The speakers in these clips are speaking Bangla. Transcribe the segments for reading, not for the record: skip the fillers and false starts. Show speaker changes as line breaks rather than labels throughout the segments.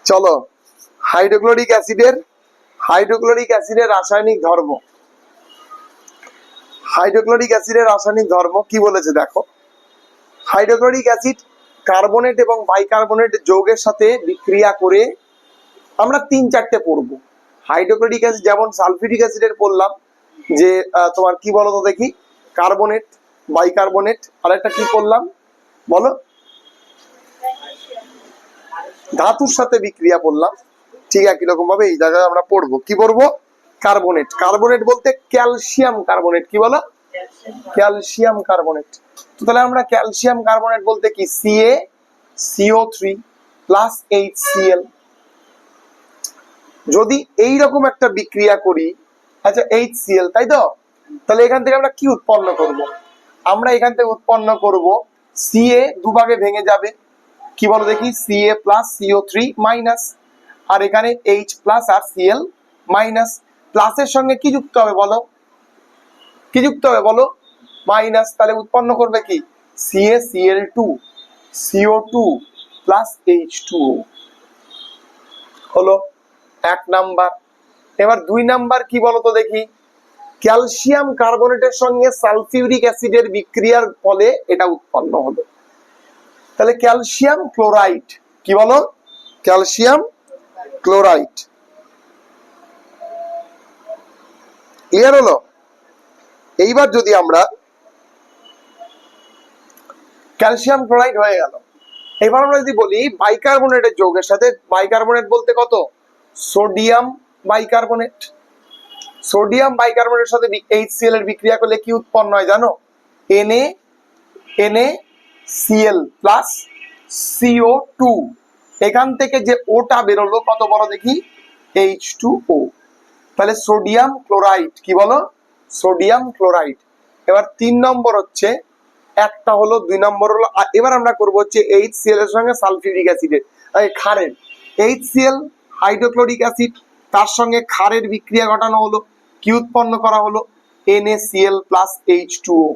চলো হাইড্রোক্লোরিক অ্যাসিডের রাসায়নিক ধর্ম। হাইড্রোক্লোরিক অ্যাসিডের রাসায়নিক ধর্ম কি বলেছে দেখো। হাইড্রোক্লোরিক অ্যাসিড কার্বনেট এবং বাইকার্বনেট যৌগের সাথে বিক্রিয়া করে আমরা 3-4টে পড়বো। হাইড্রোক্লোরিক অ্যাসিড যেমন সালফিউরিক অ্যাসিডের পড়লাম যে তোমার কি বলো তো দেখি, কার্বনেট, বাইকার্বনেট, আর একটা কি পড়লাম বলো, ধাতুর সাথে বিক্রিয়া পড়লাম। ঠিক একই রকম ভাবে এই জায়গায় আমরা পড়বো, কি পড়বো, কার্বনেট। কার্বনেট বলতে ক্যালসিয়াম কার্বনেট, কি বলো, ক্যালসিয়াম কার্বনেট। তো তাহলে আমরা ক্যালসিয়াম কার্বনেট বলতে কি, CaCO3 প্লাস HCl। যদি এইরকম একটা বিক্রিয়া করি, আচ্ছা HCl, তাই তো, তাহলে এখান থেকে আমরা কি উৎপন্ন করব, আমরা এখান থেকে উৎপন্ন করব Ca দুভাগে ভেঙে যাবে, কি বলো দেখি, Ca প্লাস CO3 মাইনাস, আর এখানে H প্লাস আর Cl মাইনাস। প্লাসের সঙ্গে কি যুক্ত হবে বলো, কি যুক্ত হবে বলো, মাইনাস। তাহলে উৎপন্ন করবে কি, CaCl2 CO2 প্লাস H2O হলো 1 নাম্বার। এবার 2 নাম্বার কি বলতো দেখি, ক্যালসিয়াম কার্বনেটের সঙ্গে সালফিউরিক অ্যাসিডের বিক্রিয়ার ফলে এটা উৎপন্ন হলো। তাহলে ক্যালসিয়াম ক্লোরাইড, কি বলো, ক্যালসিয়াম ক্লোরাইড। ক্লিয়ার হলো। এইবার যদি আমরা ক্যালসিয়াম ক্লোরাইড হয়ে গেল, এবার আমরা যদি বলি বাইকার্বনেটের যৌগের সাথে, বাইকার্বনেট বলতে কত, সোডিয়াম বাইকার্বনেট। সোডিয়াম বাইকার্বনেটের সাথে HCl এর বিক্রিয়া করলে কি উৎপন্ন হয় জানো, NaCl প্লাস CO2। এখান থেকে যে ওটা বেরোলো কত বলো দেখি, H2O। তাহলে সোডিয়াম ক্লোরাইড, কি বলো, সোডিয়াম ক্লোরাইড। এবার 3 নম্বর হচ্ছে, একটা হলো, 2 নম্বর হলো, আর এবার আমরা করবো হচ্ছে HCl এর সঙ্গে সালফিউরিক অ্যাসিডের, ক্ষারের, HCl হাইড্রোক্লোরিক অ্যাসিড, তার সঙ্গে ক্ষারের বিক্রিয়া ঘটানো হলো, কি উৎপন্ন করা হলো, NaCl প্লাস H2O।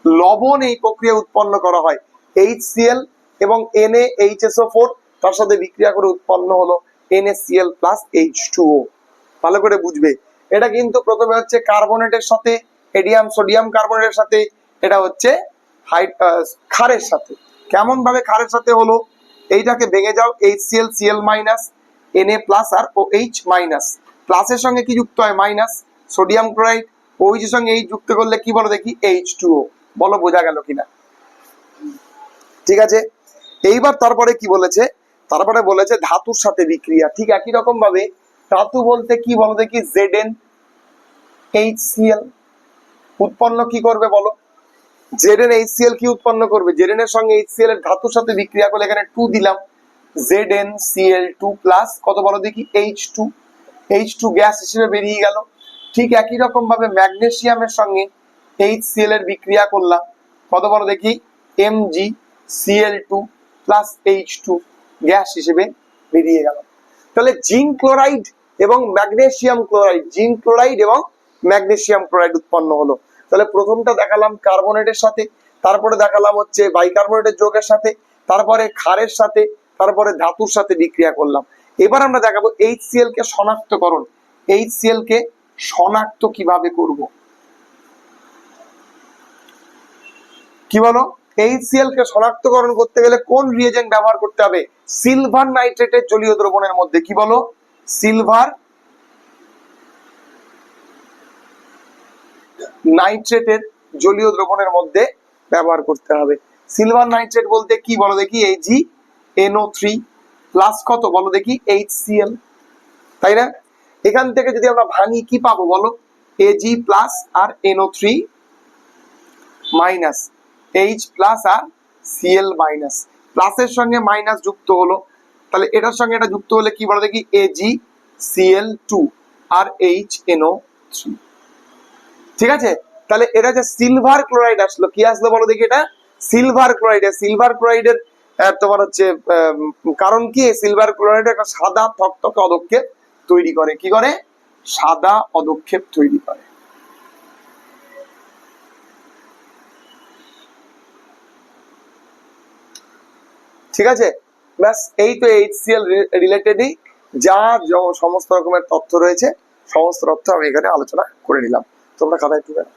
লবণ এই প্রক্রিয়া উৎপন্ন করা হয়, HCl এবং NaHSO4 তার সাথে বিক্রিয়া করে উৎপন্ন হলো NaCl প্লাস H2O। ভালো করে বুঝবে, এটা কিন্তু প্রথমে হচ্ছে কার্বনেটের সাথে, সোডিয়াম কার্বনেটের সাথে, এটা হচ্ছে ক্ষারের সাথে। কেমন ভাবে ক্ষারের সাথে হলো, এইটাকে ভেঙে যাও, HCl Cl minus, Na plus আর OH মাইনাস, প্লাসের সঙ্গে কি যুক্ত হয়, মাইনাস, সোডিয়াম ক্লোরাইড, OH এর সঙ্গে H যুক্ত করলে কি বলো দেখি, H2O। বলো বোঝা গেল কিনা, ঠিক আছে। এইবার তারপরে কি বলেছে, তারপরে বলেছে ধাতুর সাথে বিক্রিয়া। ঠিক একই রকম ভাবে ধাতু বলতে কি বলো দেখি, ZnHCl উৎপন্ন কি করবে বলো, ZnHCl কি উৎপন্ন করবে, Zn এর সঙ্গে HCl এর ধাতুর সাথে বিক্রিয়া করলে এখানে 2 দিলাম, ZnCl2 প্লাস কত বলো দেখি, H2 গ্যাস হিসেবে বেরিয়ে গেল। ঠিক একই রকম ভাবে ম্যাগনেসিয়ামের সঙ্গে HCl এর বিক্রিয়া করলাম, কত বলো দেখি, MgCl2 প্লাস H2 গ্যাস হিসেবে বেরিয়ে গেল। তাহলে জিঙ্ক ক্লোরাইড এবং ম্যাগনেসিয়াম ক্লোরাইড, জিঙ্ক ক্লোরাইড এবং ম্যাগনেসিয়াম ক্লোরাইড উৎপন্ন হলো। তাহলে প্রথমটা দেখালাম কার্বনেটের সাথে, তারপরে দেখালাম হচ্ছে বাইকার্বনেটের যৌগের সাথে, তারপরে ক্ষারের সাথে, তারপরে ধাতুর সাথে বিক্রিয়া করলাম। এবার আমরা দেখাবো HCl কে শনাক্তকরণ, HCl কে শনাক্ত কিভাবে করব, কি বলো, HCl কে শনাক্তকরণ করতে গেলে কোন রিয়েজেন্ট ব্যবহার করতে হবে, সিলভার নাইট্রেটের জলীয় দ্রবণের মধ্যে, কি বলো, সিলভার নাইট্রেটের জলীয় দ্রবণের মধ্যে ব্যবহার করতে হবে। সিলভার নাইট্রেট বলতে কি বলো দেখি, AgNO3 প্লাস কত বলো দেখি, HCl, তাই না। এখান থেকে যদি আমরা ভাঙি কি পাবো বলো, Ag প্লাস আর NO3 মাইনাস, H প্লাস আর Cl মাইনাস, প্লাসের সঙ্গে মাইনাস যুক্ত হলো, তাহলে এটার সঙ্গে এটা যুক্ত হলে কি বলো দেখি, AgCl2 আর HNO3, ঠিক আছে। তাহলে এটা যে সিলভার ক্লোরাইড আসলো, কি আসলো বলো দেখি, এটা সিলভার ক্লোরাইড। সিলভার ক্লোরাইডের তোমার হচ্ছে কারণ কি, সিলভার ক্লোরাইড একটা সাদা থকথকে অদক্ষেপ তৈরি করে, কি করে, সাদা অদক্ষেপ তৈরি করে। ঠিক আছে, ব্যাস এই তো HCl রিলেটেডই যা সমস্ত রকমের তথ্য রয়েছে, সমস্ত তথ্য আমি এখানে আলোচনা করে নিলাম। তোমরা খাতায় তুলে নাও।